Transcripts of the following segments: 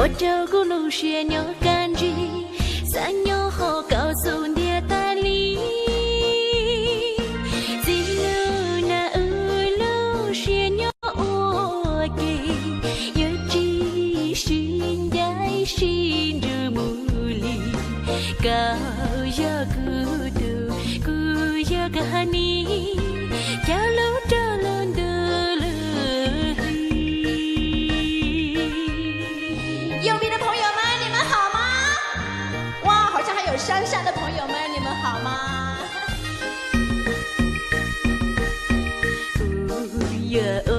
我照顾路学牛感觉，三牛后告诉你道理。一路那路学牛我给，有知心在心着目里，高呀孤独，孤呀个你，条路这路的路。右边的朋友们，你们好吗？哇，好像还有山上的朋友们，你们好吗？乌呀我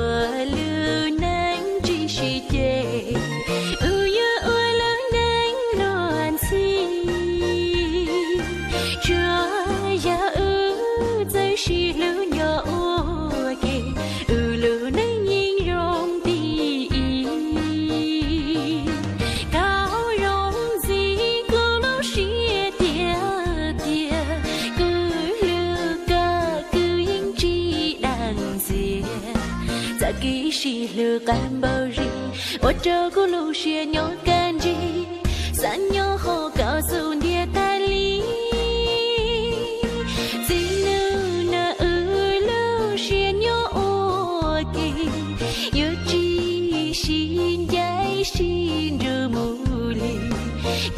路难继续接，乌呀我路难乱起，这呀乌在是路呀我给，乌路难形容第一。高容自古路学爹爹，古路个古音知难解，在给是路干包人，我照顾路学牛感觉，三牛后告诉你道理。一路那路学牛我给，有知心在心着目里，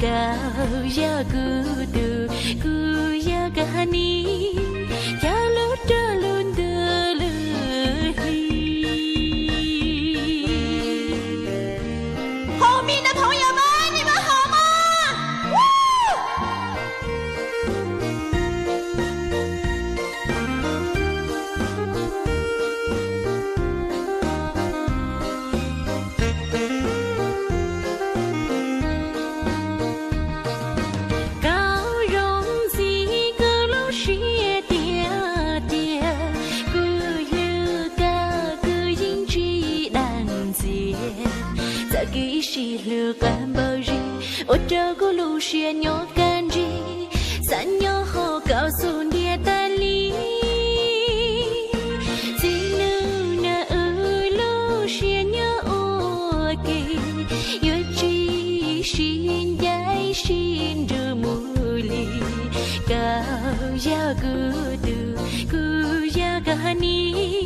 高呀孤独，孤呀个你，条路这路的路里。后面的朋友们，你们好吗？高容自古路学爹爹，古路个古音知难解，在给是路干包人，我照顾路学牛感觉，三牛后告诉你道理。一路那路学牛我给，有知心在心着目里，高呀孤独，孤呀个你。